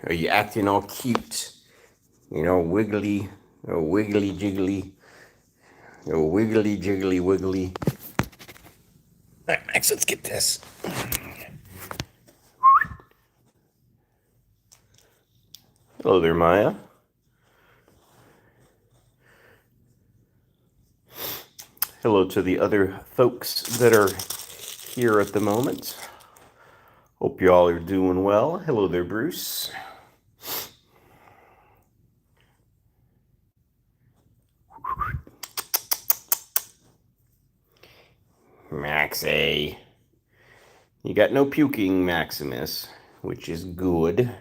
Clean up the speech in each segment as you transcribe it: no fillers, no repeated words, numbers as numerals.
Are you acting all cute? Wiggly, wiggly jiggly, wiggly jiggly wiggly. All right, Max, let's get this. Hello there, Maya. Hello to the other folks that are here at the moment. Hope you all are doing well. Hello there, Bruce. Maxie. You got no puking, Maximus, which is good.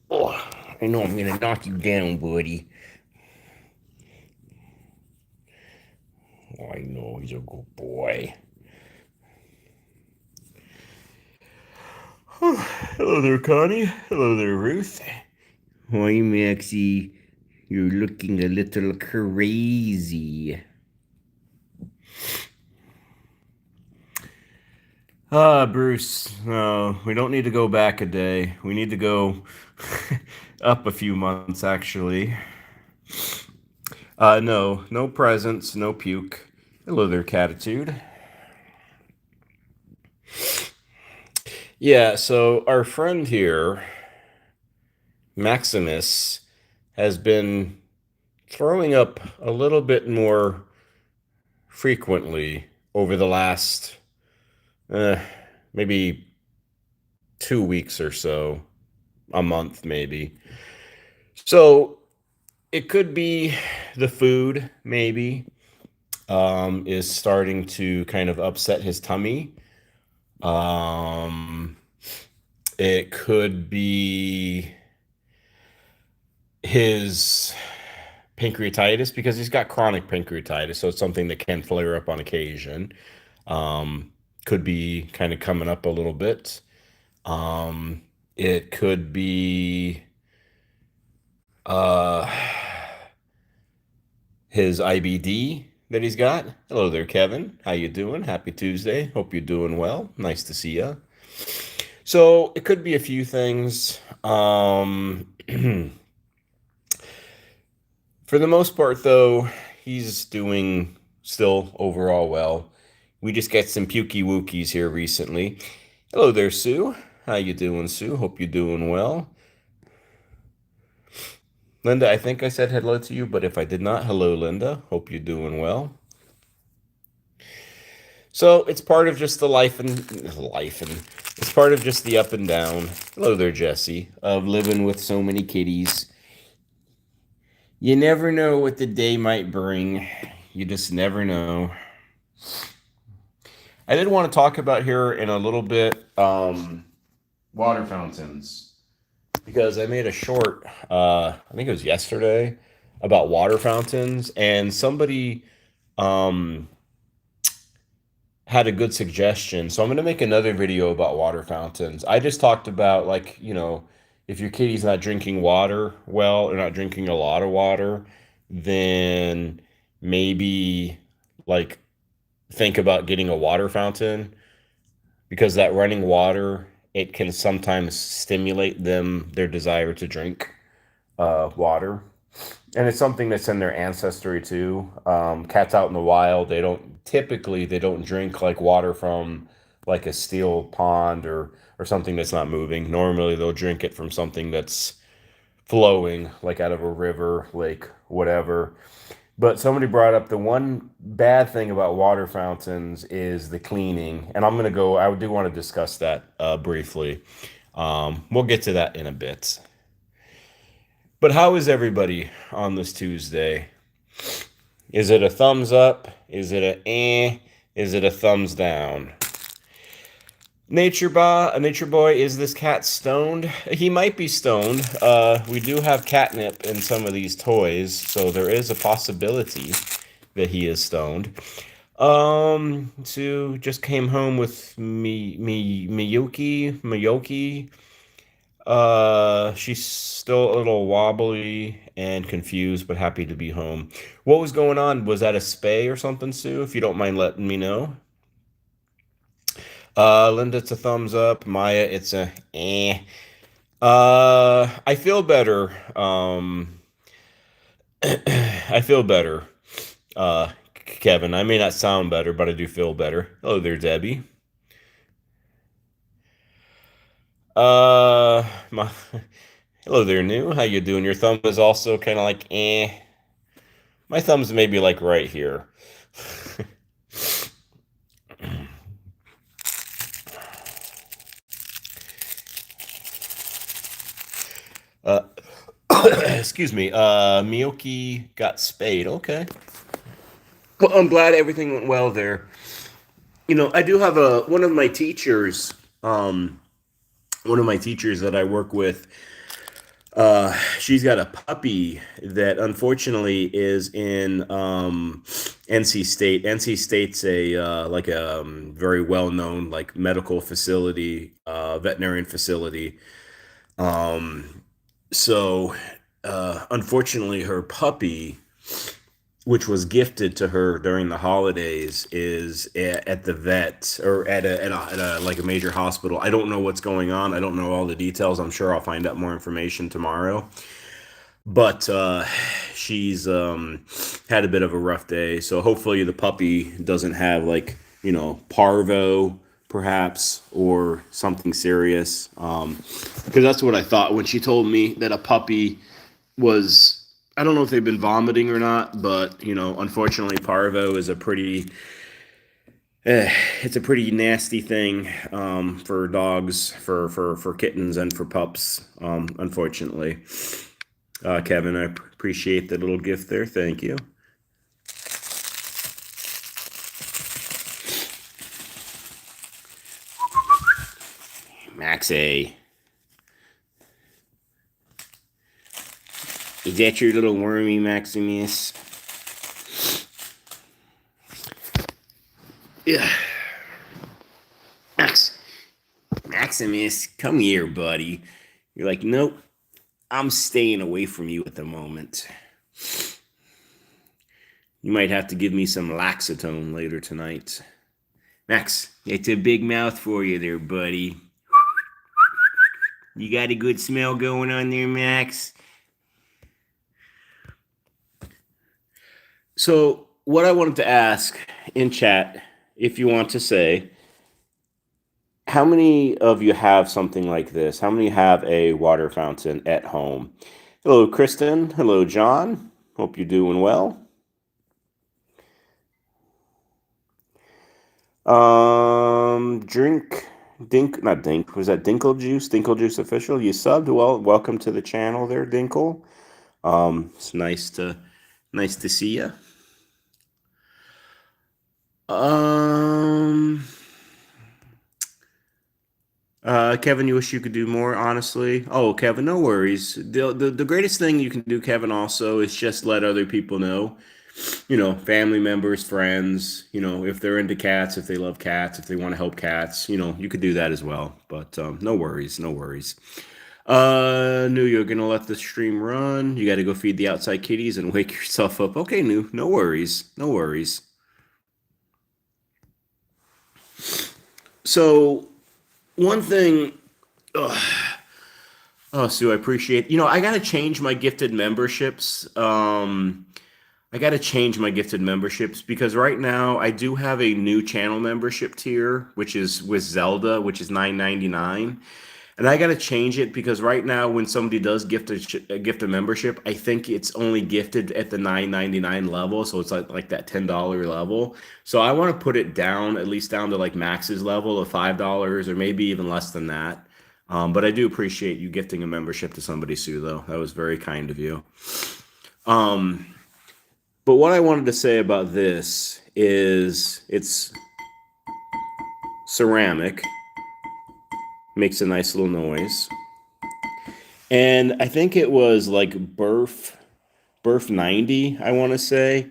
Oh, I know I'm gonna knock you down, buddy. Oh, I know he's a good boy. Oh, hello there, Connie. Hello there, Ruth. Hi, Maxie. You're looking a little crazy. Bruce, no, we don't need to go back a day. We need to go up a few months, actually. No presents, no puke. Hello there, Catitude. Yeah, so our friend here, Maximus, has been throwing up a little bit more frequently over the last maybe 2 weeks or so, a month maybe. So it could be the food, maybe, is starting to kind of upset his tummy. Um, it could be his pancreatitis because he's got chronic pancreatitis, so it's something that can flare up on occasion. Um, could be kind of coming up a little bit. It could be uh, his IBD that he's got. Hello there, Kevin. How you doing? Happy Tuesday. Hope you're doing well. Nice to see you. So it could be a few things. For the most part, though, he's doing still overall well. We just got some pukey wookies here recently. Hello there, Sue. How you doing, Sue? Hope you're doing well. Linda, I think I said hello to you, but if I did not, hello, Linda. Hope you're doing well. So it's part of just the life and it's part of just the up and down. Hello there, Jesse, of living with so many kitties. You never know what the day might bring. You just never know. I did want to talk about here in a little bit water fountains because I made a short, I think it was yesterday, about water fountains, and somebody um, had a good suggestion. So I'm going to make another video about water fountains. I just talked about, like, if your kitty's not drinking water well or not drinking a lot of water, then maybe like think about getting a water fountain because that running water, it can sometimes stimulate their desire to drink water. And it's something that's in their ancestry too. Cats out in the wild, they don't drink like water from like a steel pond or something that's not moving. Normally they'll drink it from something that's flowing, like out of a river, lake, whatever. But somebody brought up the one bad thing about water fountains is the cleaning, and I do want to discuss that briefly. We'll get to that in a bit. But how is everybody on this Tuesday? Is it a thumbs up? Is it a eh? Is it a thumbs down? Nature boy, is this cat stoned? He might be stoned. We do have catnip in some of these toys, so there is a possibility that he is stoned. Sue just came home with Miyuki. She's still a little wobbly and confused, but happy to be home. What was going on? Was that a spay or something, Sue? If you don't mind letting me know. Linda, it's a thumbs up. Maya, it's a eh. I feel better. I feel better. Kevin, I may not sound better, but I do feel better. Hello there, Debbie. My hello there, new. How you doing? Your thumb is also kind of like eh. My thumb's maybe like right here. uh, excuse me. Miyoki got spayed. Okay. Well, I'm glad everything went well there. I do have a um, one of my teachers that I work with. She's got a puppy that unfortunately is in NC State. NC State's a like a very well known like medical facility, veterinarian facility. Um, so unfortunately, her puppy, which was gifted to her during the holidays, is at the vet or at a like a major hospital. I don't know what's going on. I don't know all the details. I'm sure I'll find out more information tomorrow. But she's had a bit of a rough day. So hopefully the puppy doesn't have like, parvo perhaps or something serious. Because that's what I thought when she told me that a puppy was, I don't know if they've been vomiting or not, but unfortunately parvo is a pretty it's a pretty nasty thing for dogs, for kittens, and for pups. Unfortunately, Kevin, I appreciate the little gift there. Thank you, Max A. Is that your little wormy Maximus? Yeah, Max, Maximus, come here, buddy. You're like, nope, I'm staying away from you at the moment. You might have to give me some laxatone later tonight. Max, it's a big mouth for you there, buddy. You got a good smell going on there, Max? So, what I wanted to ask in chat, if you want to say, how many of you have something like this? How many have a water fountain at home? Hello, Kristen. Hello, John. Hope you're doing well. Drink, Dink, not Dink. Was that Dinkle Juice? Dinkle Juice official. You subbed. Well, welcome to the channel, there, Dinkle. It's nice to see you. Um, Kevin, you wish you could do more, honestly. Oh, Kevin, no worries. The greatest thing you can do, Kevin, also is just let other people know. Family members, friends, if they're into cats, if they love cats, if they want to help cats, you could do that as well. But no worries, no worries. New, you're gonna let the stream run. You got to go feed the outside kitties and wake yourself up. Okay, New, no worries, no worries. So one thing, ugh, oh, Sue, I appreciate. I gotta change my gifted memberships. I got to change my gifted memberships because right now I do have a new channel membership tier, which is with Zelda, which is 9.99, and I got to change it because right now when somebody does gift a membership, I think it's only gifted at the 9.99 level, so it's like that $10 level. So I want to put it down at least down to like Max's level of $5 or maybe even less than that. But I do appreciate you gifting a membership to somebody, Sue, though. That was very kind of you. Um, but what I wanted to say about this is it's ceramic, makes a nice little noise. And I think it was like Burf 90, I want to say.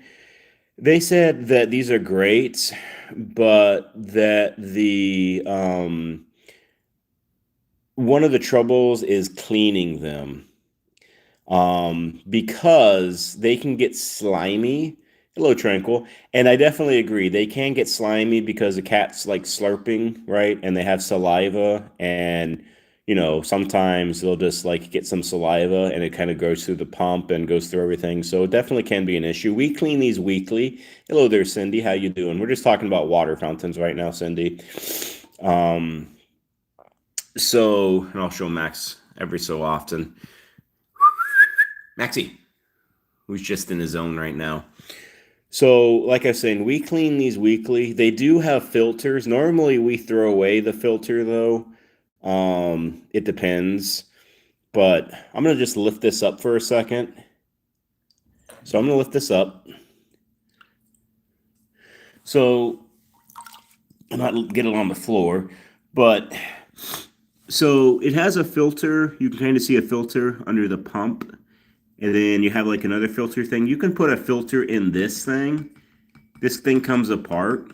They said that these are great, but that one of the troubles is cleaning them, because they can get slimy. Hello, Tranquil. And I definitely agree. They can get slimy because the cat's like slurping, right? And they have saliva. And, sometimes they'll just like get some saliva and it kind of goes through the pump and goes through everything. So it definitely can be an issue. We clean these weekly. Hello there, Cindy. How you doing? We're just talking about water fountains right now, Cindy. Um, and I'll show Max every so often. Maxie, who's just in his zone right now. So, like I was saying, we clean these weekly. They do have filters. Normally, we throw away the filter, though. It depends. But I'm going to just lift this up for a second. So, I'm going to lift this up. So, I'm not get it on the floor. But, so it has a filter. You can kind of see a filter under the pump. And then you have like another filter thing. You can put a filter in this thing. This thing comes apart.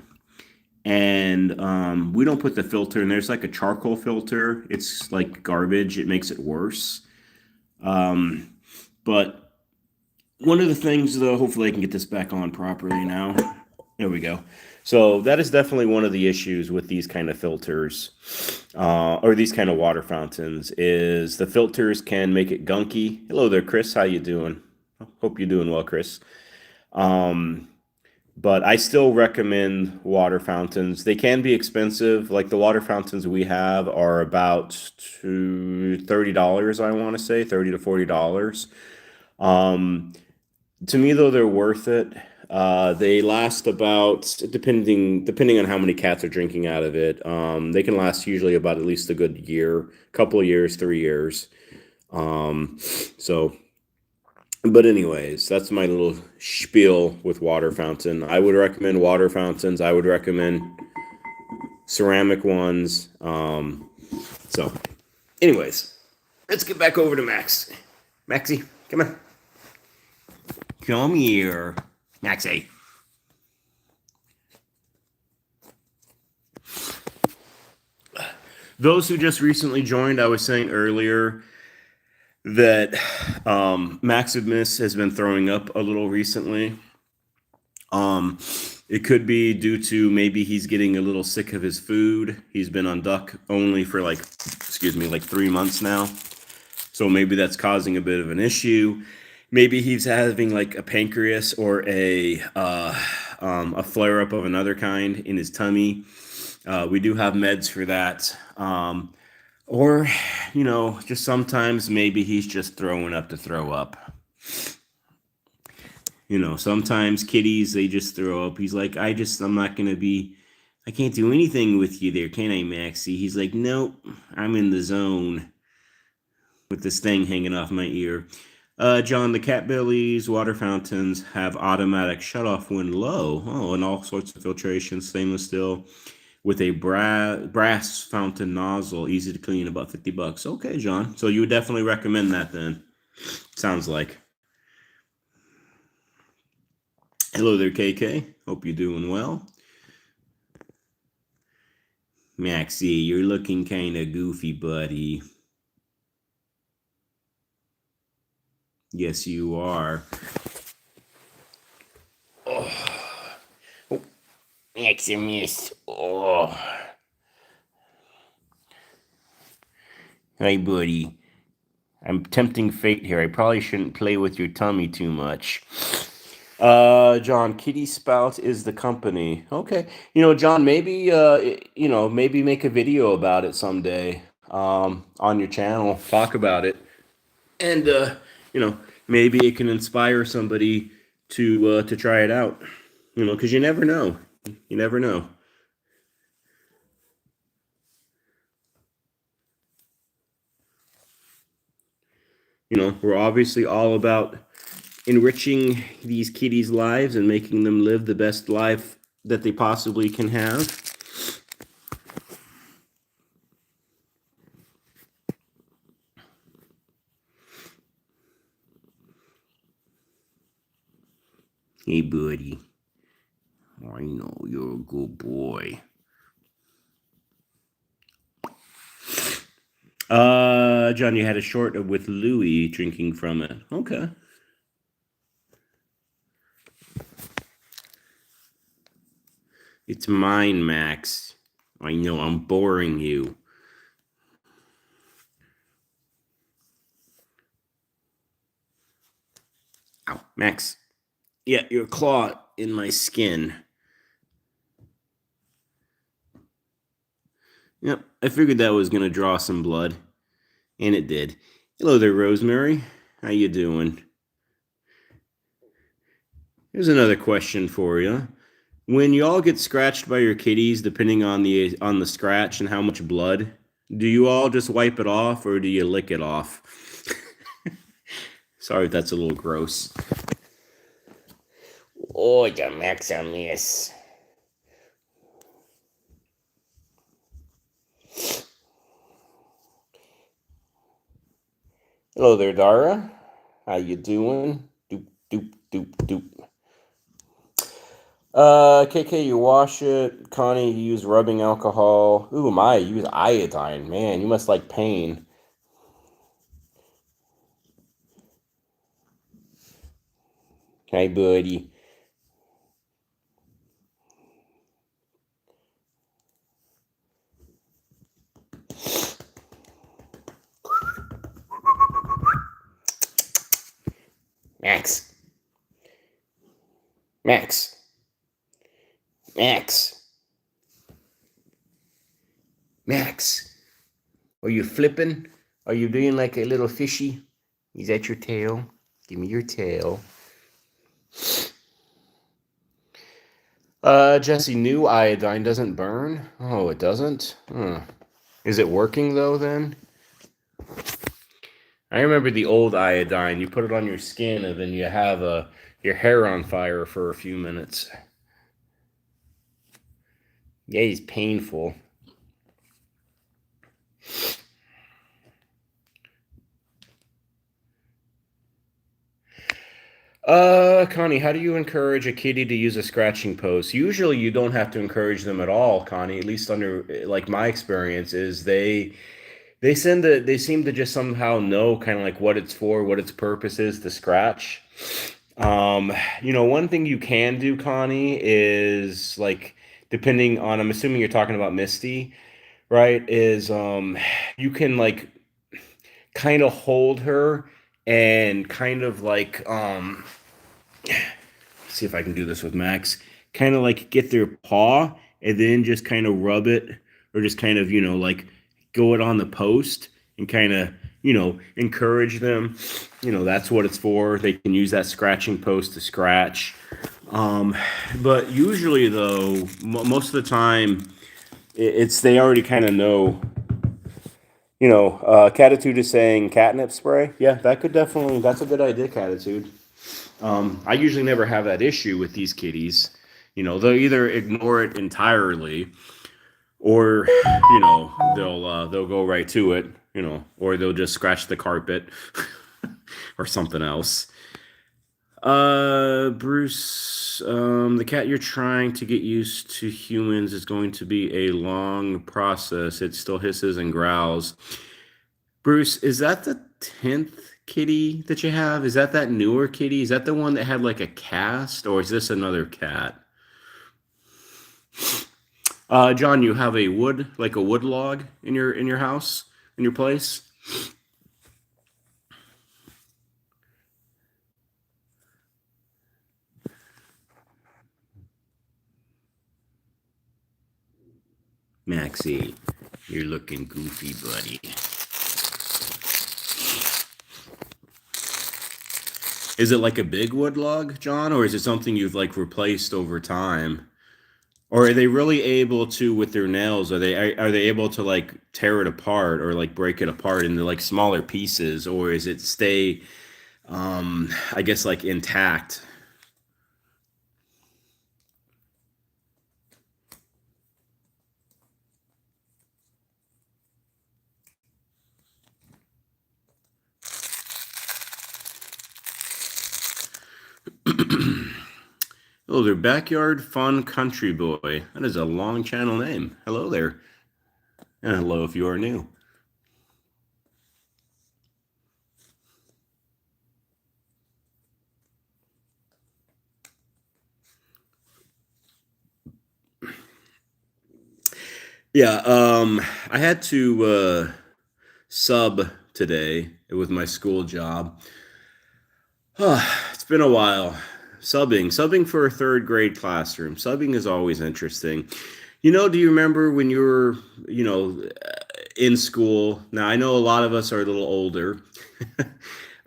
And we don't put the filter in. There's like a charcoal filter. It's like garbage. It makes it worse. But one of the things, though, hopefully I can get this back on properly now. There we go. So that is definitely one of the issues with these kind of filters, or these kind of water fountains, is the filters can make it gunky. Hello there, Chris. How you doing? Hope you're doing well, Chris. But I still recommend water fountains. They can be expensive. Like the water fountains we have are about $30, I want to say, $30 to $40. To me, though, they're worth it. They last about, depending on how many cats are drinking out of it. They can last usually about at least a good year, couple of years, 3 years. So, but anyways, that's my little spiel with water fountain. I would recommend water fountains. I would recommend ceramic ones. So, anyways, let's get back over to Max. Maxie, come on. Come here, Maxie. Those who just recently joined, I was saying earlier that Maximus has been throwing up a little recently. It could be due to maybe he's getting a little sick of his food. He's been on duck only for like 3 months now. So maybe that's causing a bit of an issue. Maybe he's having like a pancreas or a flare up of another kind in his tummy. We do have meds for that. Or, just sometimes maybe he's just throwing up to throw up. Sometimes kitties, they just throw up. He's like, I can't do anything with you there, can I, Maxie? He's like, nope, I'm in the zone with this thing hanging off my ear. John, the cat bellies, water fountains have automatic shutoff when low. Oh, and all sorts of filtration, stainless steel, with a brass fountain nozzle, easy to clean, about $50. Okay, John. So you would definitely recommend that then. Sounds like. Hello there, KK. Hope you're doing well. Maxie, you're looking kind of goofy, buddy. Yes, you are. Oh, Maximus. Oh. Hi, buddy. I'm tempting fate here. I probably shouldn't play with your tummy too much. John, Kitty Spout is the company. Okay. John, maybe, maybe make a video about it someday, on your channel. Talk about it. And, maybe it can inspire somebody to try it out, because you never know. You never know. We're obviously all about enriching these kitties' lives and making them live the best life that they possibly can have. Hey, buddy. I know you're a good boy. John, you had a short with Louis drinking from it. Okay. It's mine, Max. I know I'm boring you. Ow, Max. Yeah, your claw in my skin. Yep, I figured that was gonna draw some blood, and it did. Hello there, Rosemary. How you doing? Here's another question for you. When you all get scratched by your kitties, depending on the scratch and how much blood, do you all just wipe it off or do you lick it off? Sorry if that's a little gross. Oh, the Max a mess. Hello there, Dara. How you doing? Doop doop doop doop. KK, you wash it. Connie, you use rubbing alcohol. Ooh, my, you use iodine. Man, you must like pain. Hey, buddy. Max. Max. Max. Max. Are you flipping? Are you doing like a little fishy? Is that your tail? Give me your tail. Jesse, new iodine doesn't burn? Oh, it doesn't? Is it working though then? I remember the old iodine. You put it on your skin and then you have your hair on fire for a few minutes. Yeah, it's painful. Connie, how do you encourage a kitty to use a scratching post? Usually you don't have to encourage them at all, Connie, at least under like my experience is they seem to just somehow know kind of like what it's for, what its purpose is to scratch. One thing you can do, Connie, is like depending on I'm assuming you're talking about Misty, right? Is you can like kind of hold her and kind of like see if I can do this with Max. Kind of like get their paw and then just kind of rub it or just kind of, like go it on the post and kind of, encourage them. That's what it's for. They can use that scratching post to scratch. But usually, though, most of the time, it's they already kind of know. Catitude is saying catnip spray. Yeah, that's a good idea, Catitude. I usually never have that issue with these kitties. They'll either ignore it entirely, or they'll go right to it. Or they'll just scratch the carpet or something else. Bruce, the cat you're trying to get used to humans is going to be a long process. It still hisses and growls. Bruce, is that the 10th kitty that you have? Is that newer kitty? Is that the one that had like a cast, or is this another cat? John, you have a wood log in your house, in your place? Maxie, you're looking goofy, buddy. Is it like a big wood log, John, or is it something you've like replaced over time? Or are they really able to with their nails? Are they able to like tear it apart or like break it apart into like smaller pieces, or is it stay I guess like intact? Hello there, Backyard Fun Country Boy. That is a long channel name. Hello there. And hello if you are new. Yeah, I had to sub today with my school job. It's been a while. Subbing for a third grade classroom. Subbing is always interesting. Do you remember when you were, in school? Now, I know a lot of us are a little older,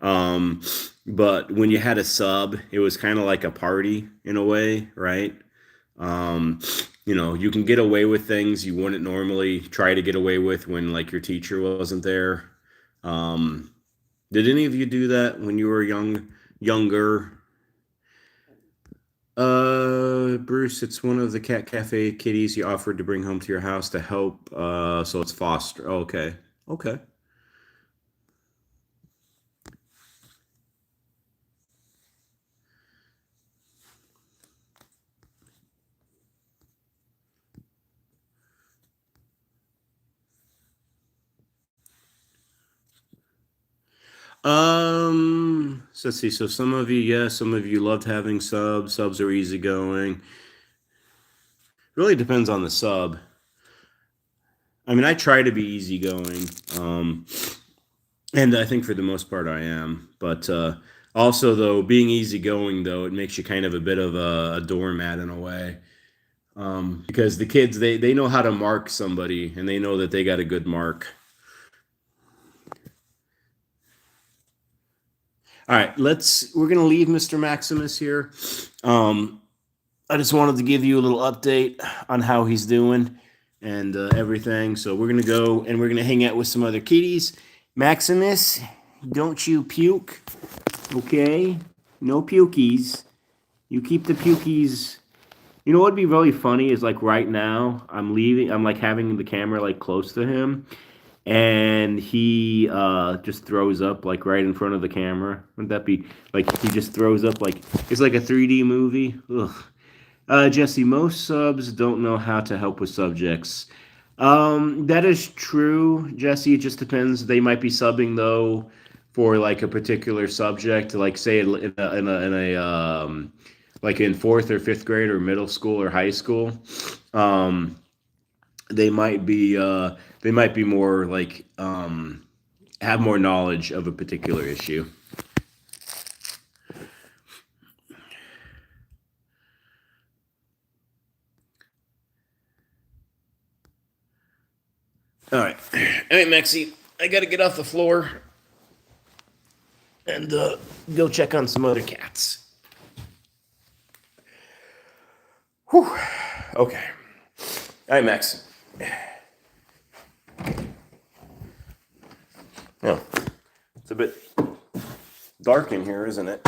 um, but when you had a sub, it was kind of like a party in a way, right? Um, you can get away with things you wouldn't normally try to get away with when like your teacher wasn't there. Um, did any of you do that when you were younger? Bruce, it's one of the cat cafe kitties you offered to bring home to your house to help. So it's foster. Oh, okay. Okay. So let's see. So some of you, yes, some of you loved having subs. Subs are easygoing. Really depends on the sub. I mean, I try to be easygoing. And I think for the most part I am. But also, though, being easygoing, though, it makes you kind of a bit of a doormat in a way. Because the kids, they know how to mark somebody and they know that they got a good mark. All right, we're going to leave Mr. Maximus here. Um, I just wanted to give you a little update on how he's doing and everything. So we're going to go and we're going to hang out with some other kitties. Maximus, don't you puke, okay? No pukies. You keep the pukies. You know what would be really funny is like right now I'm leaving. I'm like having the camera like close to him, and he just throws up like right in front of the camera. Wouldn't that be like he just throws up like it's like a 3D movie? Ugh. Jesse, most subs don't know how to help with subjects. That is true, Jesse. It just depends. They might be subbing though for like a particular subject, like say like in fourth or fifth grade or middle school or high school. Um, they might be more like have more knowledge of a particular issue. All right, all right, Maxie. I got to get off the floor and go check on some other cats. Whew. Okay. All right, Max. Yeah, it's a bit dark in here, isn't it?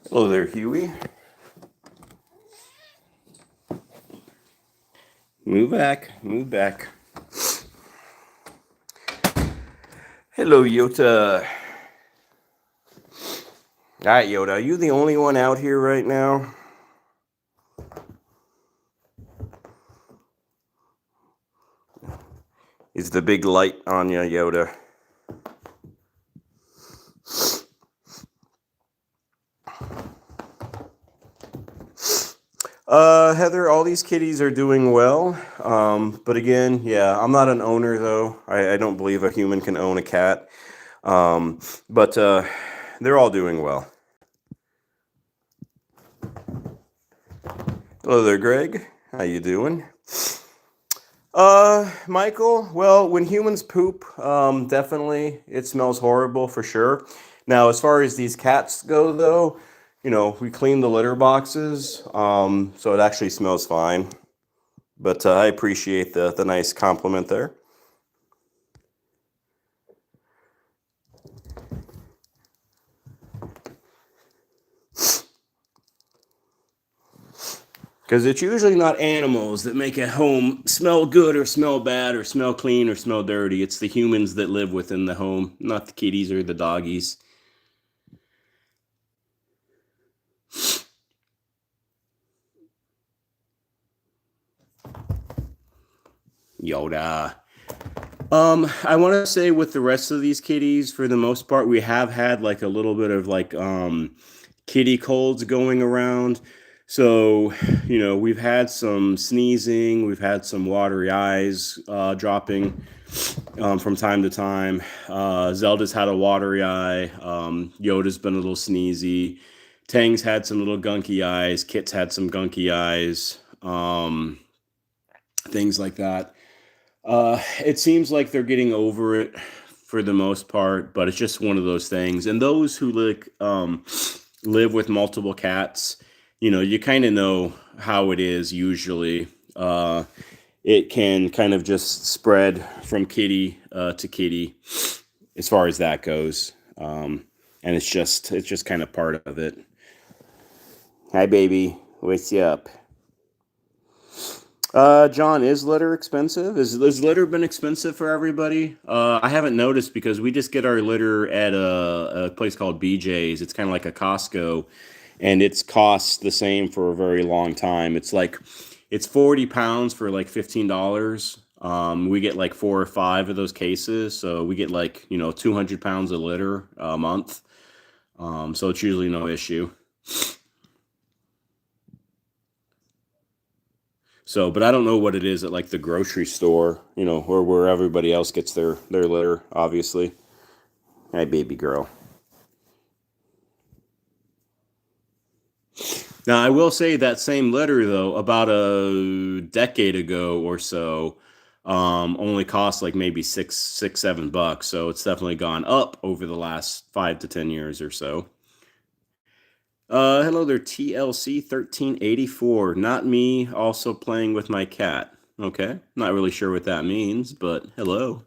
Hello there, Huey. Move back, move back. Hello, Yota. All right, Yoda, are you the only one out here right now? Is the big light on you, Yoda? Heather, all these kitties are doing well. But again, yeah, I'm not an owner though. I don't believe a human can own a cat. But they're all doing well. Hello there, Greg. How you doing? Michael, well, when humans poop, definitely it smells horrible for sure. Now, as far as these cats go, though, we clean the litter boxes, so it actually smells fine. But I appreciate the nice compliment there. Because it's usually not animals that make a home smell good or smell bad or smell clean or smell dirty. It's the humans that live within the home, not the kitties or the doggies. Yoda. I want to say with the rest of these kitties, for the most part, we have had like a little bit of like kitty colds going around. So, we've had some sneezing, we've had some watery eyes dropping from time to time. Zelda's had a watery eye. Yoda's been a little sneezy. Tang's had some little gunky eyes. Kit's had some gunky eyes. Things like that. It seems like they're getting over it for the most part, but it's just one of those things. And those who live with multiple cats, you kind of know how it is usually. It can kind of just spread from kitty to kitty as far as that goes. And it's just kind of part of it. Hi, baby. What's up? John, is litter expensive? Has litter been expensive for everybody? I haven't noticed because we just get our litter at a place called BJ's. It's kind of like a Costco, and it's cost the same for a very long time. It's 40 pounds for like $15. We get like 4 or 5 of those cases, so we get like 200 pounds of litter a month. So it's usually no issue. So, but I don't know what it is at like the grocery store, or where everybody else gets their litter, obviously. Hi, baby girl. Now, I will say that same litter, though, about a decade ago or so, only cost like maybe $6, $7. So it's definitely gone up over the last 5 to 10 years or so. Hello there, TLC 1384. Not me, also playing with my cat. Okay, not really sure what that means, but hello.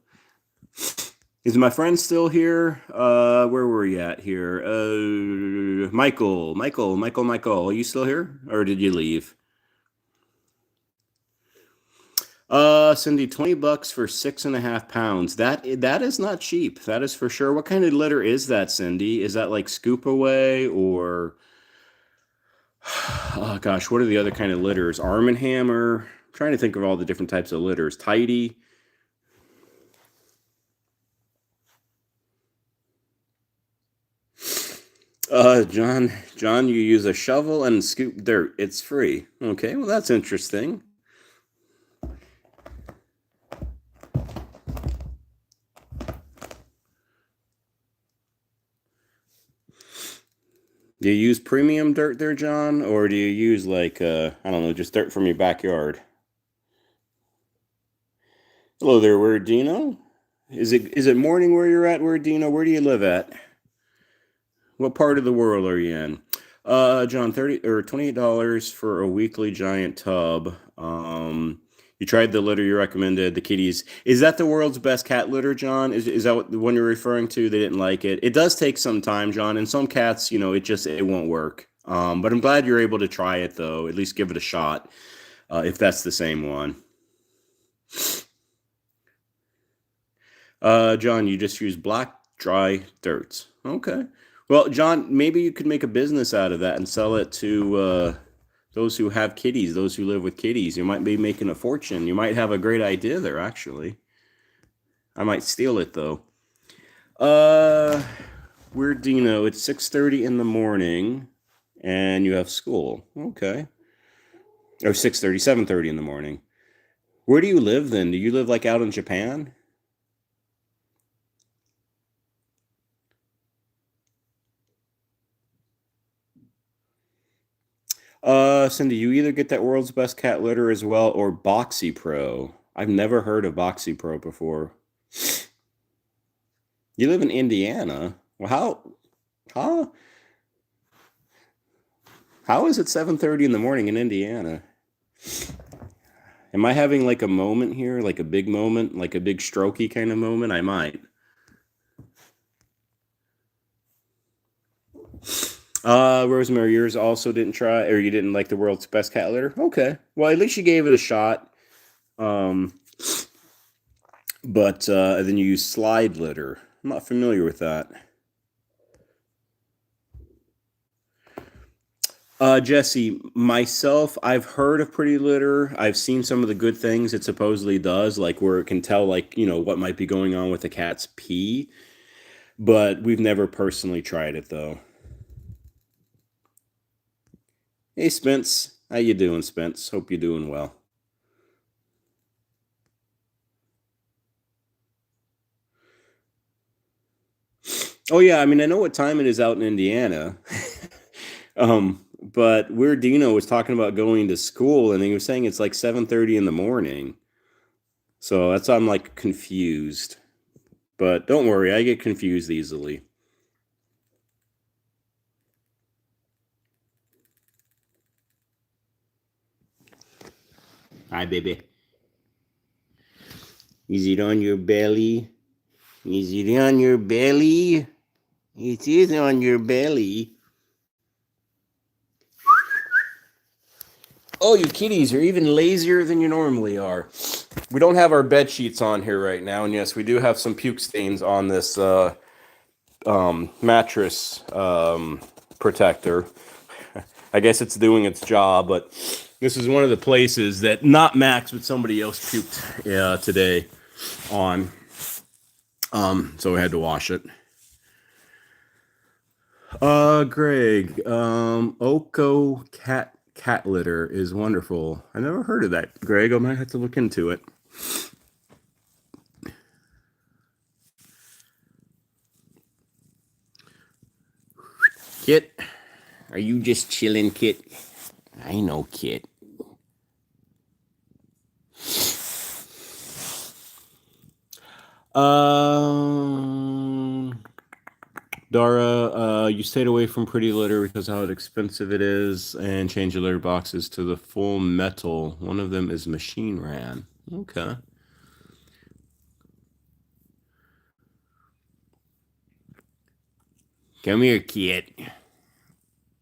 Is my friend still here? Where were you at here? Michael, are you still here? Or did you leave? Cindy, $20 for 6.5 pounds. That is not cheap. That is for sure. What kind of litter is that, Cindy? Is that like scoop away or oh gosh, what are the other kind of litters? Arm and Hammer. I'm trying to think of all the different types of litters. Tidy. John, you use a shovel and scoop dirt. It's free. Okay, well that's interesting. Do you use premium dirt there, John, or do you use like I don't know, just dirt from your backyard? Hello there, Wordino. Is it morning where you're at, Wordino? Where do you live at? What part of the world are you in? John, 30 or $28 for a weekly giant tub. You tried the litter you recommended, the kitties. Is that the world's best cat litter, John? Is that the one you're referring to? They didn't like it. It does take some time, John, and some cats, it won't work. But I'm glad you're able to try it though. At least give it a shot, if that's the same one. John, you just use black dry dirt. Okay. Well, John, maybe you could make a business out of that and sell it to those who have kitties, those who live with kitties. You might be making a fortune. You might have a great idea there, actually. I might steal it though. Uh, Weird Dino. It's 6:30 in the morning, and you have school. Okay. Or 6:30, 7:30 in the morning. Where do you live then? Do you live like out in Japan? Cindy, you either get that world's best cat litter as well or Boxy Pro. I've never heard of Boxy Pro before. You live in Indiana. Well, how how is it 7:30 in the morning in Indiana? Am I having like a moment here, like a big moment, like a big strokey kind of moment? I might. Rosemary, yours also didn't try, or you didn't like the world's best cat litter? Okay. Well, at least you gave it a shot. Um, but then you use slide litter. I'm not familiar with that. Jesse, myself, I've heard of Pretty Litter. I've seen some of the good things it supposedly does, like where it can tell, like, what might be going on with the cat's pee. But we've never personally tried it, though. Hey, Spence. How you doing, Spence? Hope you're doing well. Oh yeah, I mean I know what time it is out in Indiana. But where Dino was talking about going to school and he was saying it's like 7:30 in the morning. So that's why I'm like confused. But don't worry, I get confused easily. Hi, baby. Is it on your belly? Is it on your belly? It is on your belly. Oh, you kitties are even lazier than you normally are. We don't have our bed sheets on here right now, and yes, we do have some puke stains on this mattress protector. I guess it's doing its job, but this is one of the places that not Max, but somebody else puked today on. So we had to wash it. Greg, Oko cat litter is wonderful. I never heard of that, Greg. I might have to look into it. Kit, are you just chilling, Kit? I know, Kit. Um, Dara, you stayed away from Pretty Litter because how expensive it is, and change your litter boxes to the full metal. One of them is machine ran. Okay. Come here, Kit.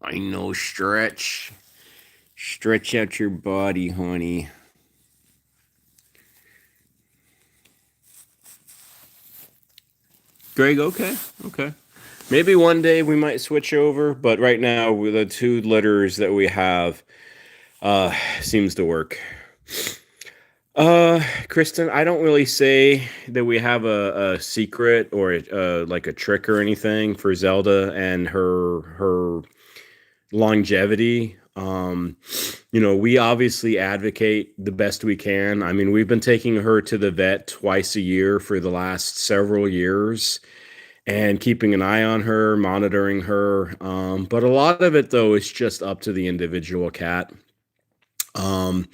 I know, stretch. Stretch out your body, honey. Greg, okay, okay. Maybe one day we might switch over, but right now with the two litters that we have, seems to work. Kristen, I don't really say that we have a secret or like a trick or anything for Zelda and her longevity. We obviously advocate the best we can. I mean, we've been taking her to the vet twice a year for the last several years and keeping an eye on her, monitoring her. But a lot of it, though, is just up to the individual cat. Um,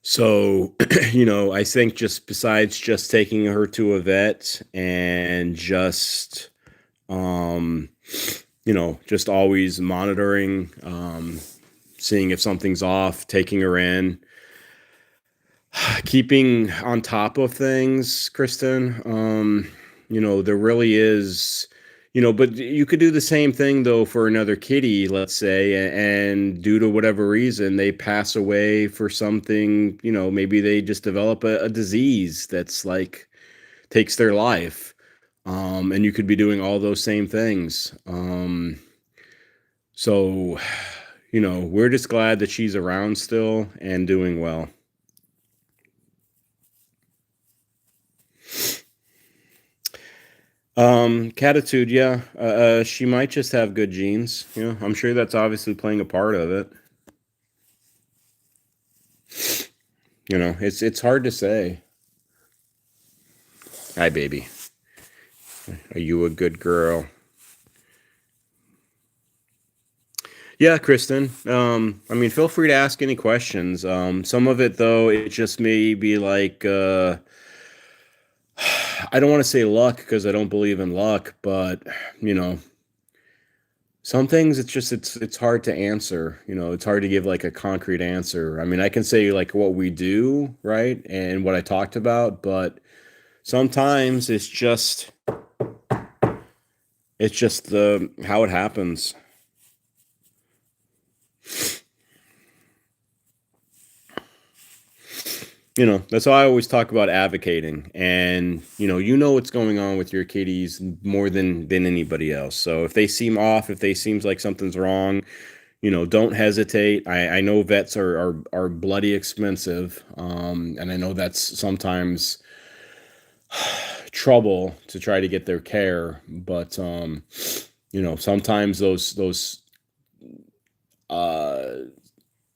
so, I think just besides just taking her to a vet and just, um, just always monitoring, seeing if something's off, taking her in, keeping on top of things, Kristen. There really is, but you could do the same thing though for another kitty, let's say, and due to whatever reason they pass away for something, maybe they just develop a disease that's like takes their life. And you could be doing all those same things. So, we're just glad that she's around still and doing well. Catitude, yeah. She might just have good genes. I'm sure that's obviously playing a part of it. It's hard to say. Hi, baby. Are you a good girl? Yeah, Kristen. I mean, feel free to ask any questions. Some of it though, it just may be like I don't want to say luck because I don't believe in luck, but you know, some things it's hard to answer. It's hard to give like a concrete answer. I mean, I can say like what we do, right? And what I talked about, but sometimes it's just the how it happens. That's why I always talk about advocating, and what's going on with your kitties more than anybody else. So if they seem off, if they seems like something's wrong, don't hesitate. I know vets are bloody expensive, and I know that's sometimes trouble to try to get their care, but sometimes those uh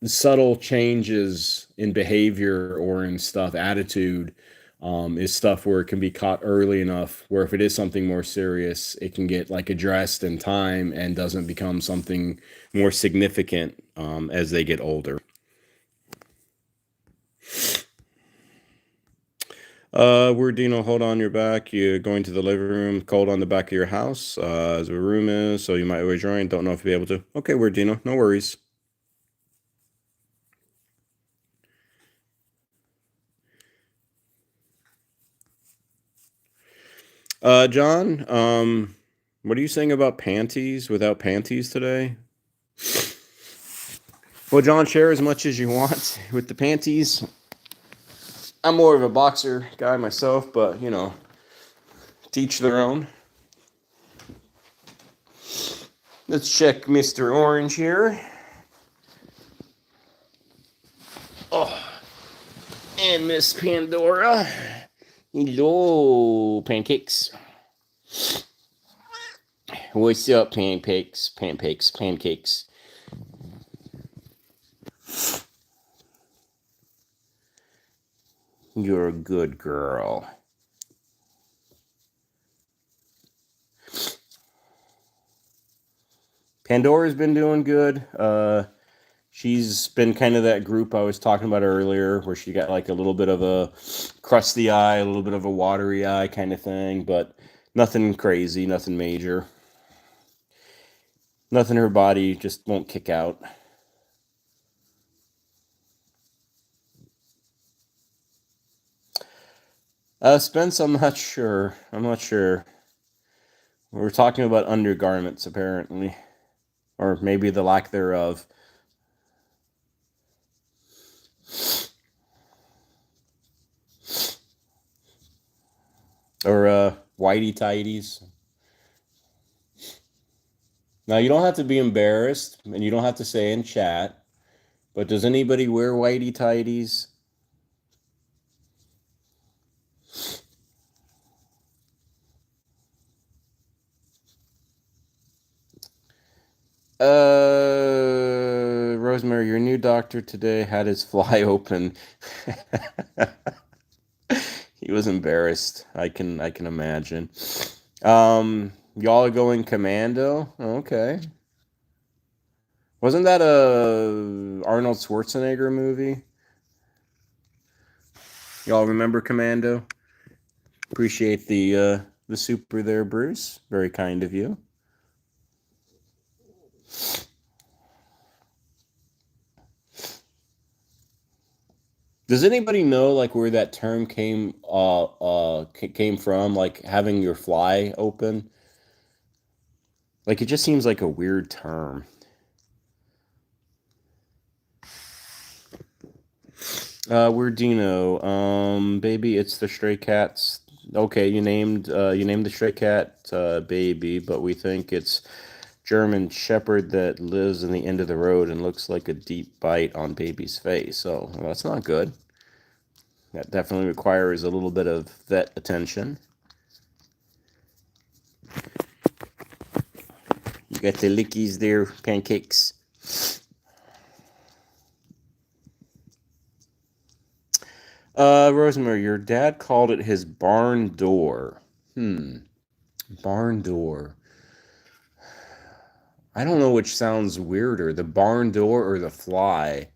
subtle changes in behavior or in stuff, attitude, is stuff where it can be caught early enough where if it is something more serious, it can get like addressed in time and doesn't become something more significant as they get older. We're Dino, hold on your back. You're going to the living room, cold on the back of your house, as the room is, so you might always join. Don't know if you'll be able to. Okay, we're Dino, no worries. John, what are you saying about panties without panties today? Well, John, share as much as you want with the panties. I'm more of a boxer guy myself, but you know, teach their own. Let's check Mr. Orange here. Oh, and Miss Pandora. Hello, pancakes. What's up, pancakes? Pancakes, pancakes. You're a good girl. Pandora's been doing good. She's been kind of that group I was talking about earlier, where she got like a little bit of a crusty eye, a little bit of a watery eye kind of thing, but nothing crazy, nothing major. Nothing her body just won't kick out. Spence, I'm not sure. I'm not sure. We're talking about undergarments, apparently. Or maybe the lack thereof. Or whitey tighties. Now you don't have to be embarrassed, and you don't have to say in chat. But does anybody wear whitey tighties? Rosemary, your new doctor today had his fly open. He was embarrassed. I can imagine. Y'all are going commando? Okay. Wasn't that a Arnold Schwarzenegger movie? Y'all remember Commando? Appreciate the super there, Bruce. Very kind of you. Does anybody know like where that term came from? Like having your fly open? Like it just seems like a weird term. We're Dino. Baby, it's the stray cats. Okay, you named the stray cat baby, but we think it's German Shepherd that lives in the end of the road and looks like a deep bite on baby's face. Oh, well, that's not good. That definitely requires a little bit of vet attention. You got the lickies there, pancakes. Rosemary, your dad called it his barn door. Barn door. I don't know which sounds weirder, the barn door or the fly.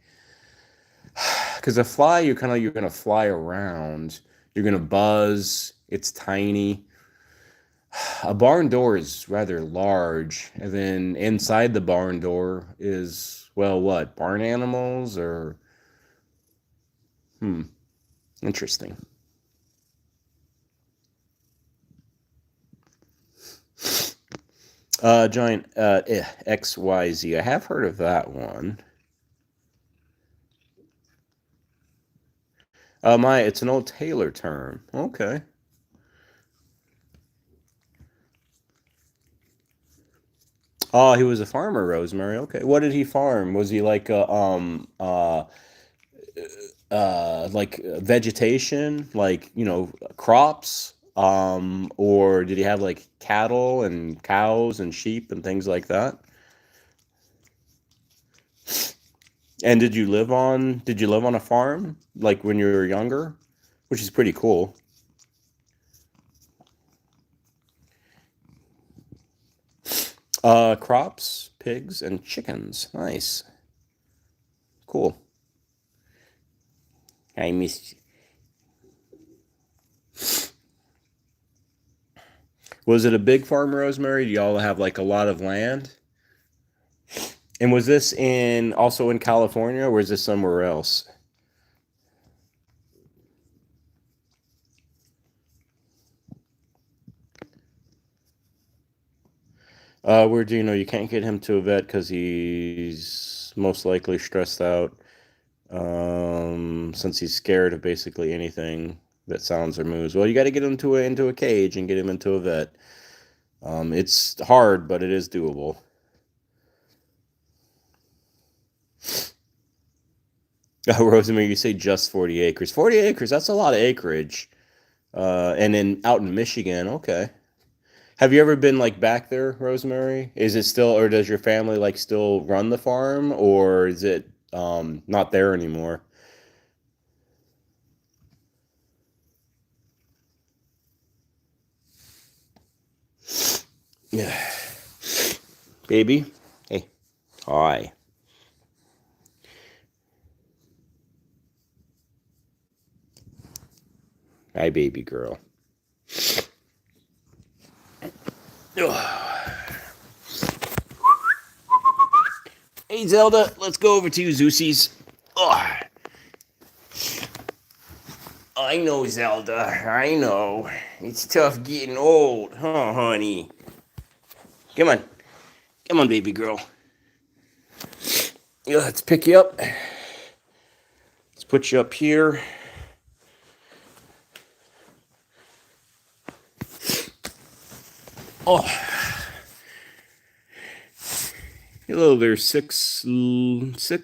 Because a fly, you're gonna fly around. You're gonna buzz. It's tiny. A barn door is rather large, and then inside the barn door is well, what barn animals or interesting. Giant XYZ. I have heard of that one. It's an old Taylor term. Okay. Oh, he was a farmer, Rosemary. Okay. What did he farm? Was he like vegetation, like, crops? Or did he have like cattle and cows and sheep and things like that? And did you live on a farm like when you were younger? Which is pretty cool. Crops, pigs, and chickens. Nice. Cool. I miss. Was it a big farm, Rosemary? Do y'all have like a lot of land? And was this in also in California, or was this somewhere else? Where do you know you can't get him to a vet because he's most likely stressed out, since he's scared of basically anything that sounds or moves. Well, you got to get him into a cage and get him into a vet. It's hard, but it is doable. Oh, Rosemary, you say just 40 acres. 40 acres, that's a lot of acreage. And then out in Michigan, okay. Have you ever been like back there, Rosemary? Is it still, or does your family like still run the farm, or is it not there anymore? Yeah. Baby? Hey. Hi. Hi, baby girl. Hey, Zelda, let's go over to you, Zeusies. Oh, I know, Zelda. I know. It's tough getting old, huh, honey? Come on. Come on, baby girl. Yeah, let's pick you up. Let's put you up here. Oh, hello there, six Leroux.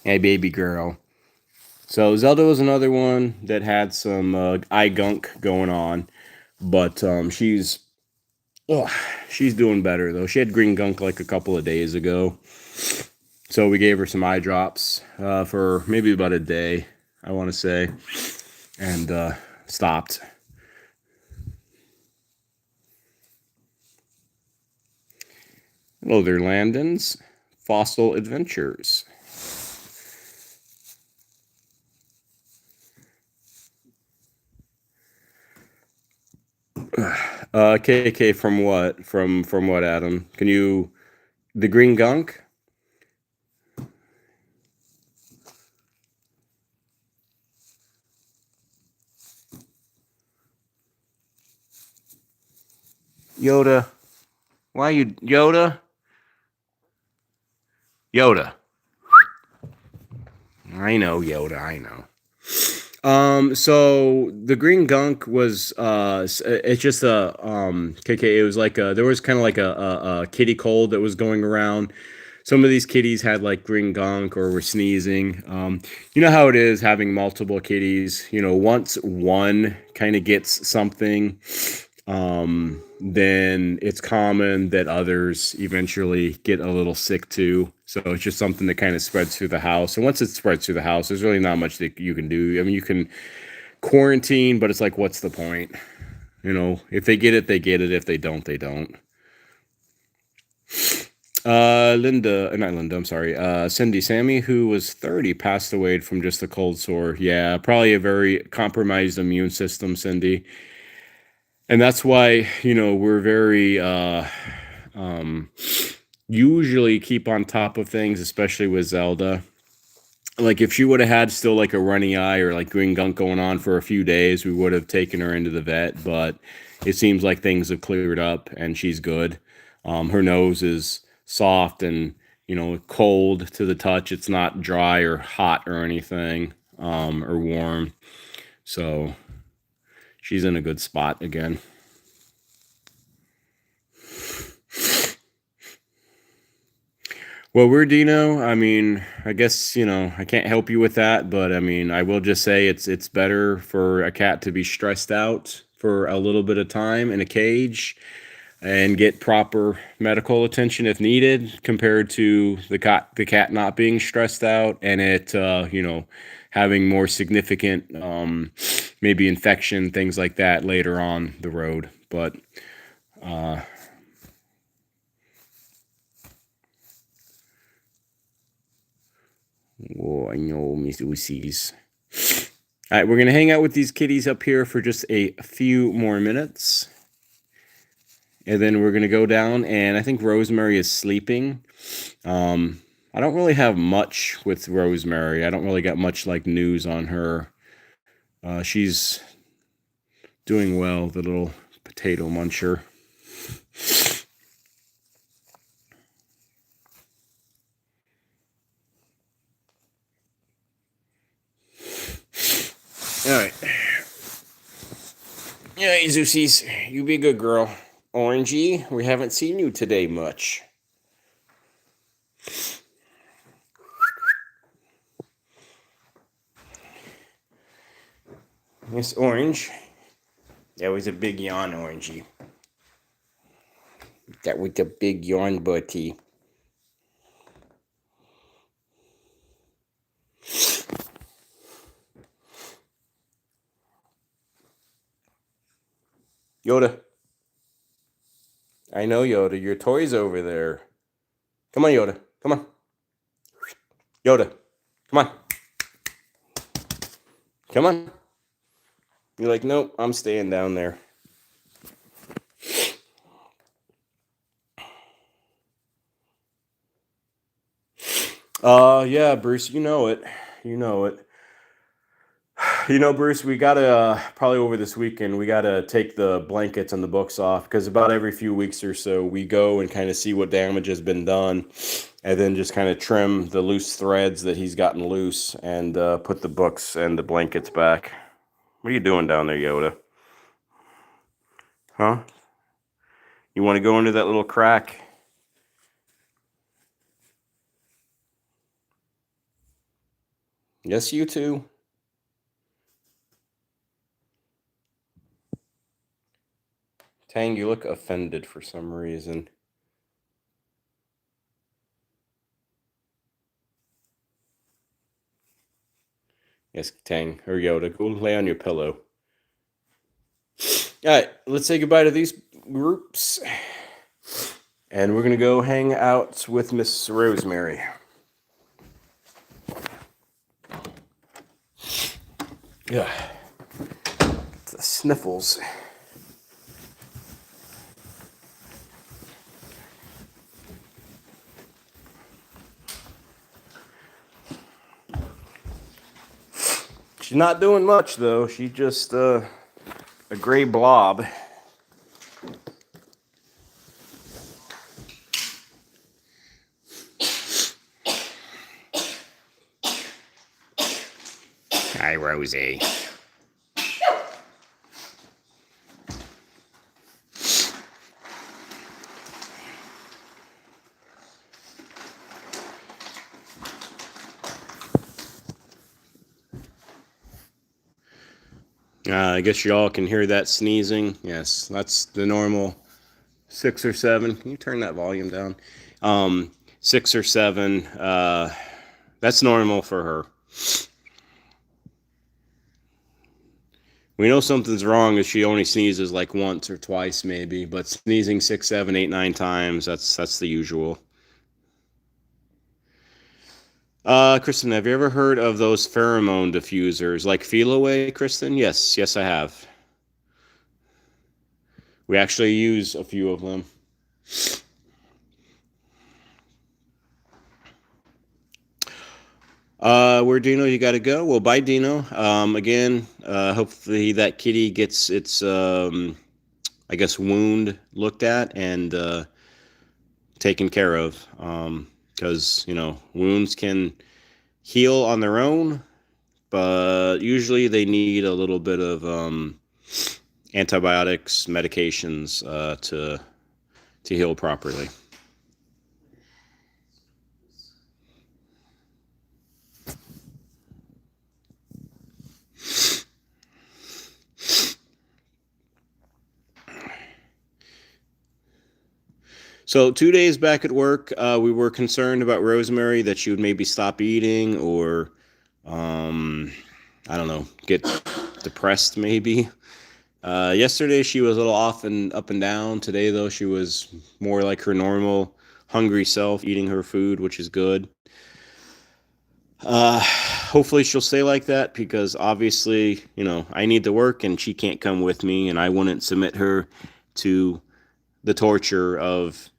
Hey, baby girl. So Zelda was another one that had some eye gunk going on, but oh, she's doing better though. She had green gunk like a couple of days ago, so we gave her some eye drops for maybe about a day, I want to say, and stopped. Hello there, Landons. Fossil Adventures. KK from what? From what, Adam? Can you the green gunk? Yoda. Why you Yoda? Yoda. I know, Yoda, I know. So the green gunk was it's just a KK. It was like there was kind of like a kitty cold that was going around. Some of these kitties had like green gunk or were sneezing. You know how it is having multiple kitties. You know, once one kind of gets something, then it's common that others eventually get a little sick too. So it's just something that kind of spreads through the house. And once it spreads through the house, there's really not much that you can do. I mean, you can quarantine, but it's like, what's the point? You know, if they get it, they get it. If they don't, they don't. Not Linda, I'm sorry. Cindy Sammy, who was 30, passed away from just a cold sore. Yeah, probably a very compromised immune system, Cindy. And that's why, you know, we're very um usually keep on top of things, especially with Zelda. Like if she would have had still like a runny eye or like green gunk going on for a few days, we would have taken her into the vet, but it seems like things have cleared up and she's good. Her nose is soft and, you know, cold to the touch. It's not dry or hot or anything, or warm. So she's in a good spot again. Well, we're Dino. I mean, I guess, I can't help you with that, but I mean, I will just say it's better for a cat to be stressed out for a little bit of time in a cage and get proper medical attention if needed, compared to the cat not being stressed out and it having more significant maybe infection, things like that later on the road. But uh oh, I know, Miss Usies. All right, we're gonna hang out with these kitties up here for just a few more minutes, and then we're gonna go down. And I think Rosemary is sleeping. Um, I don't really have much with Rosemary. I don't really got much like news on her. She's doing well, the little potato muncher. All right. Yeah, Zeusys, you be a good girl. Orangey, we haven't seen you today much. Miss Orange. That was a big yawn, Orangey. That was a big yawn, Buddy. Yoda. I know, Yoda. Your toy's over there. Come on, Yoda. Come on. Yoda. Come on. Come on. You're like, nope, I'm staying down there. Yeah, Bruce, you know it. You know it. Bruce, we gotta probably over this weekend we gotta take the blankets and the books off, because about every few weeks or so we go and kind of see what damage has been done, and then just kind of trim the loose threads that he's gotten loose, and put the books and the blankets back. What are you doing down there, Yoda? Huh? You want to go into that little crack? Yes, you too. Tang, you look offended for some reason. Yes, Tang, or Yoda, go lay on your pillow. All right, let's say goodbye to these groups. And we're going to go hang out with Miss Rosemary. Yeah. The sniffles. She's not doing much, though. She's just a gray blob. Hi, Rosie. I guess y'all can hear that sneezing. Yes, that's the normal 6 or 7. Can you turn that volume down? 6 or 7. That's normal for her. We know something's wrong if she only sneezes like once or twice, maybe, but sneezing 6, 7, 8, 9 times, that's the usual. Kristen, have you ever heard of those pheromone diffusers like Feel-Away, Kristen? Yes, I have. We actually use a few of them. Where Dino you got to go? Well, bye, Dino. Again, hopefully that kitty gets its, I guess, wound looked at and taken care of. Because, wounds can heal on their own, but usually they need a little bit of antibiotics, medications to heal properly. So 2 days back at work, we were concerned about Rosemary that she would maybe stop eating or, um, I don't know, get depressed maybe. Yesterday she was a little off and up and down. Today though she was more like her normal hungry self, eating her food, which is good. Hopefully she'll stay like that because obviously, I need to work and she can't come with me, and I wouldn't submit her to the torture of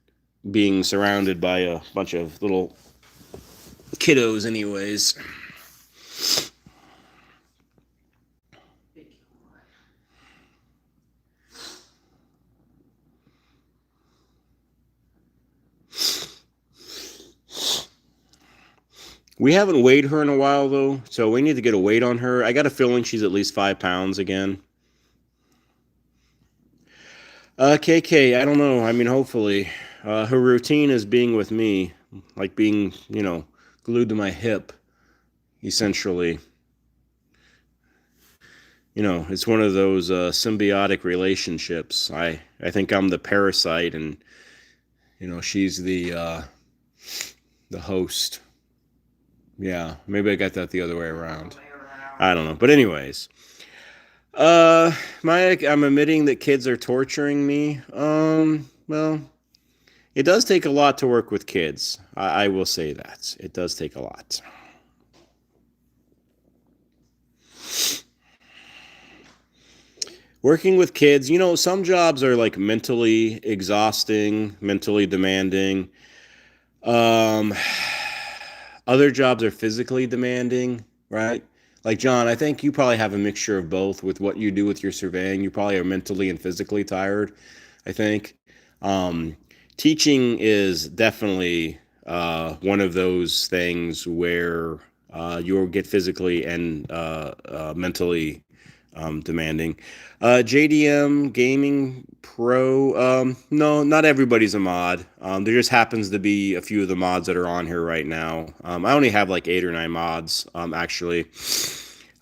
being surrounded by a bunch of little kiddos, anyways. We haven't weighed her in a while, though, so we need to get a weight on her. I got a feeling she's at least 5 pounds again. KK, I don't know. I mean, hopefully. Her routine is being with me, like being, glued to my hip, essentially. It's one of those symbiotic relationships. I think I'm the parasite, and she's the host. Yeah, maybe I got that the other way around. I don't know, but anyways, Mike, I'm admitting that kids are torturing me. Well, it does take a lot to work with kids. I will say that it does take a lot. Working with kids, some jobs are like mentally exhausting, mentally demanding. Um, Other jobs are physically demanding, right? Like John, I think you probably have a mixture of both with what you do with your surveying. You probably are mentally and physically tired, I think. Um, Teaching is definitely one of those things where you'll get physically and mentally demanding. JDM Gaming Pro. No, not everybody's a mod. There just happens to be a few of the mods that are on here right now. I only have like 8 or 9 mods, actually.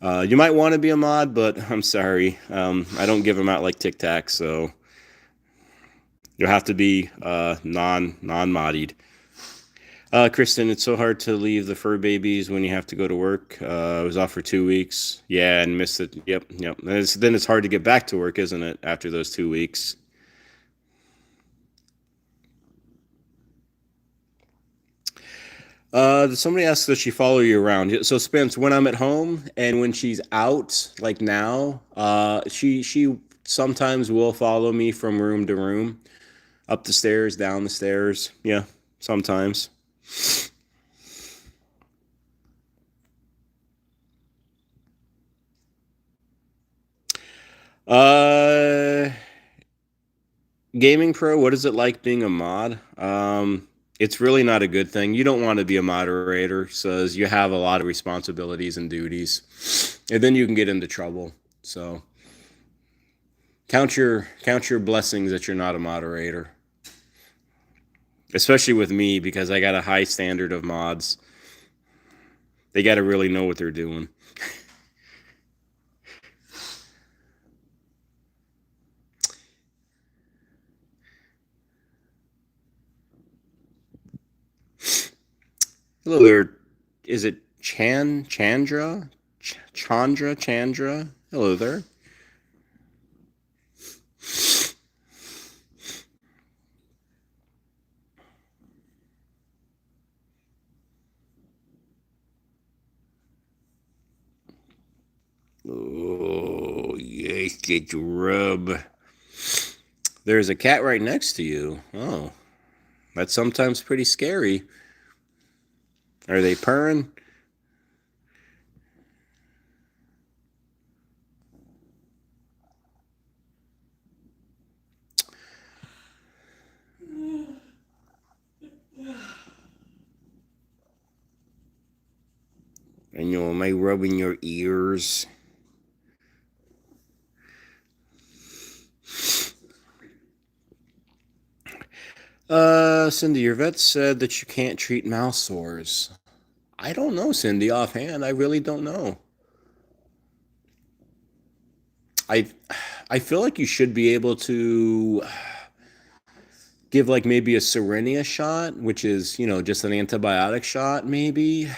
You might want to be a mod, but I'm sorry. I don't give them out like Tic Tac, so you'll have to be non-modied. Kristen, it's so hard to leave the fur babies when you have to go to work. I was off for 2 weeks. Yeah, and missed it. Yep. Then it's hard to get back to work, isn't it, after those 2 weeks? Somebody asked, does she follow you around? So Spence, when I'm at home and when she's out, like now, she sometimes will follow me from room to room, up the stairs, down the stairs. Yeah, sometimes. Uh, Gaming Pro, what is it like being a mod? It's really not a good thing. You don't want to be a moderator, so you have a lot of responsibilities and duties, and then you can get into trouble. So count your blessings that you're not a moderator, especially with me because I got a high standard of mods. They got to really know what they're doing. Hello there. Is it Chandra? Hello there. Oh, yes, get rub. There's a cat right next to you. Oh, that's sometimes pretty scary. Are they purring? And am I rubbing your ears? Cindy, your vet said that you can't treat mouth sores. I don't know, Cindy, offhand. I really don't know. I I feel like you should be able to give like maybe a Serenia shot, which is, just an antibiotic shot, maybe.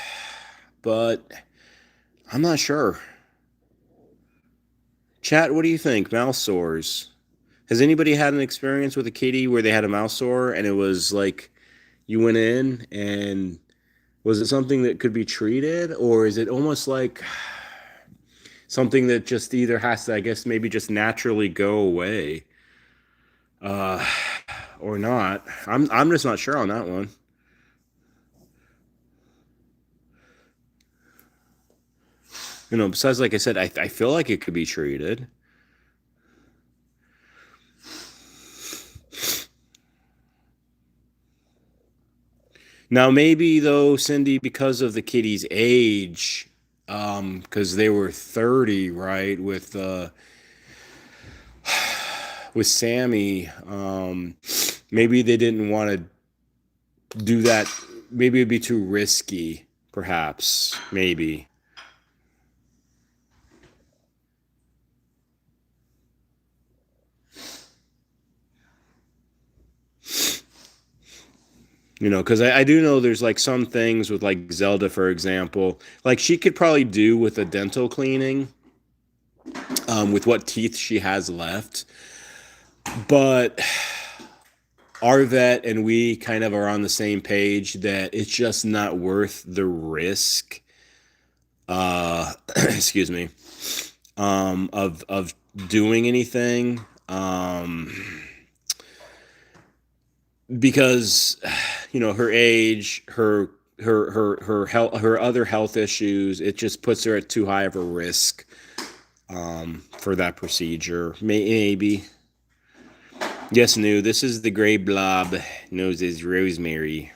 But I'm not sure. Chat, what do you think? Mouse sores. Has anybody had an experience with a kitty where they had a mouse sore and it was like you went in and was it something that could be treated, or is it almost like something that just either has to, I guess, maybe just naturally go away, uh, or not? I'm just not sure on that one. Besides, like I said, I feel like it could be treated. Now, maybe though, Cindy, because of the kitty's age, because they were 30, right, with Sammy, maybe they didn't want to do that. Maybe it'd be too risky, perhaps. Maybe. Because I do know there's like some things with like Zelda, for example, like she could probably do with a dental cleaning, with what teeth she has left. But our vet and we kind of are on the same page that it's just not worth the risk. Excuse me. Of doing anything. Because her age, her health, her other health issues, it just puts her at too high of a risk for that procedure. Maybe. Yes, no, this is the gray blob, knows as Rosemary.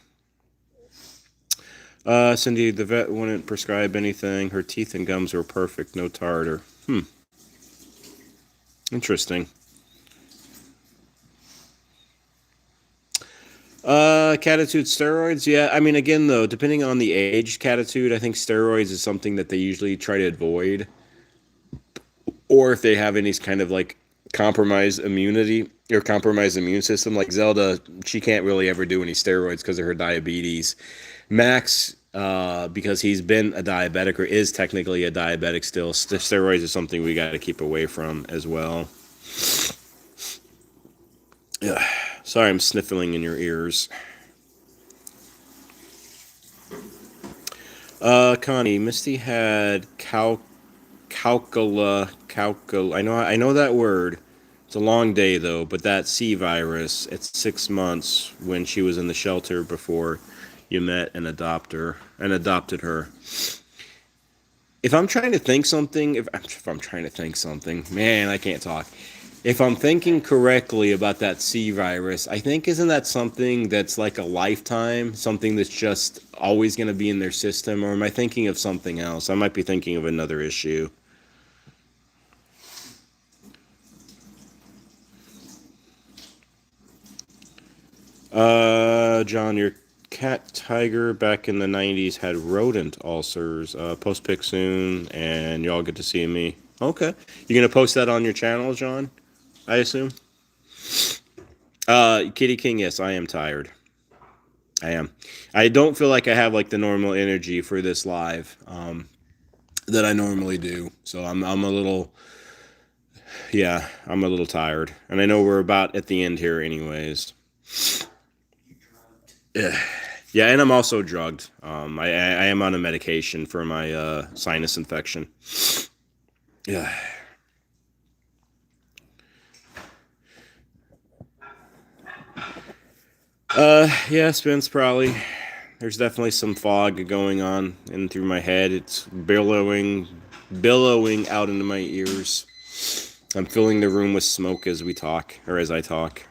Cindy, the vet wouldn't prescribe anything. Her teeth and gums were perfect, no tartar. Interesting. Catitude steroids, yeah. I mean, again, though, depending on the age catitude, I think steroids is something that they usually try to avoid. Or if they have any kind of like compromised immunity or compromised immune system, like Zelda, she can't really ever do any steroids because of her diabetes. Max, because he's been a diabetic or is technically a diabetic still, steroids is something we got to keep away from as well. Yeah. Sorry, I'm sniffling in your ears. Connie, Misty had calcula. I know that word. It's a long day though, but that C virus at 6 months when she was in the shelter before you met and adopted her. If I'm trying to think something, if I'm trying to think something, man, I can't talk. If I'm thinking correctly about that C virus, I think isn't that something that's like a lifetime, something that's just always going to be in their system, or am I thinking of something else? I might be thinking of another issue. John, your cat Tiger back in the 90s had rodent ulcers. Post pic soon, and y'all get to see me. Okay. You gonna post that on your channel, John? I assume. Kitty King, yes, I am tired. I am. I don't feel like I have like the normal energy for this live that I normally do. So I'm a little, yeah, I'm a little tired, and I know we're about at the end here, anyways. Yeah, yeah, and I'm also drugged. I am on a medication for my sinus infection. Yeah. Yeah, Spence, probably. There's definitely some fog going on in through my head. It's billowing out into my ears. I'm filling the room with smoke as we talk, or as I talk.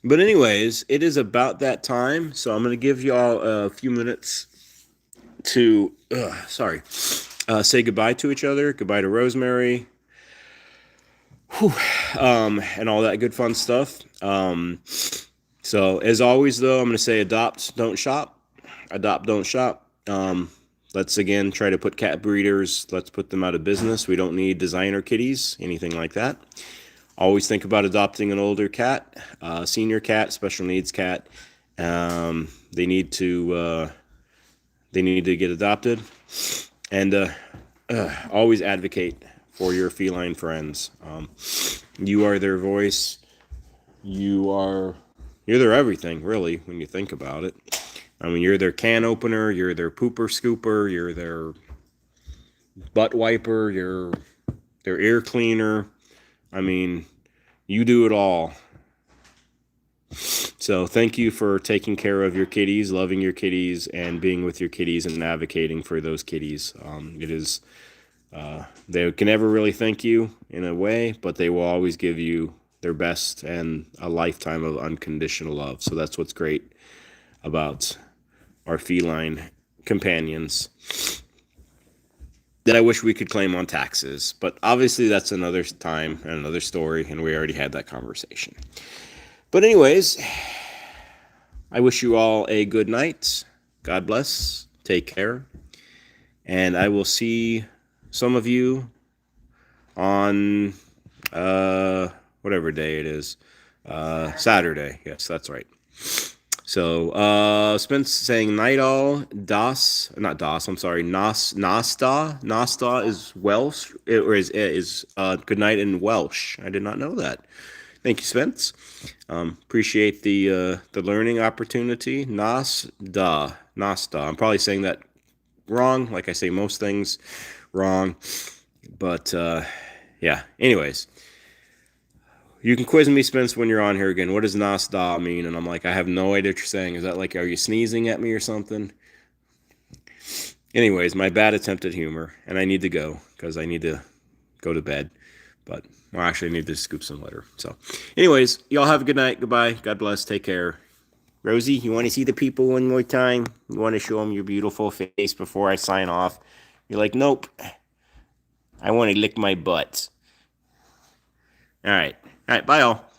But anyways, it is about that time, so I'm gonna give y'all a few minutes to, say goodbye to each other. Goodbye to Rosemary. Whew, and all that good fun stuff. So as always, though, I'm going to say adopt, don't shop. Adopt, don't shop. let's again try to put cat breeders, let's put them out of business. We don't need designer kitties, anything like that. Always think about adopting an older cat, senior cat, special needs cat. They need to get adopted, and always advocate for your feline friends. You are their voice. You're their everything, really, when you think about it. I mean, you're their can opener, you're their pooper scooper, you're their butt wiper, you're their ear cleaner. I mean, you do it all. So thank you for taking care of your kitties, loving your kitties, and being with your kitties and advocating for those kitties. They can never really thank you in a way, but they will always give you their best and a lifetime of unconditional love. So that's what's great about our feline companions that I wish we could claim on taxes. But obviously that's another time and another story, and we already had that conversation. But anyways, I wish you all a good night. God bless. Take care. And I will see some of you on whatever day it is. Saturday. Yes, that's right. So Spence saying night all das, not das, I'm sorry, nasta is Welsh, or is good night in Welsh. I did not know that. Thank you, Spence. Appreciate the learning opportunity. Nasta. I'm probably saying that wrong, like I say most things wrong, but yeah. Anyways, you can quiz me, Spence, when you're on here again. What does Nasta mean? And I'm like, I have no idea what you're saying. Is that like, are you sneezing at me or something? Anyways, my bad attempt at humor, and I need to go because I need to go to bed. But well, actually, I need to scoop some litter. So, anyways, y'all have a good night. Goodbye. God bless. Take care. Rosie, you want to see the people one more time? You want to show them your beautiful face before I sign off? You're like, nope. I want to lick my butt. All right. All right. Bye, all.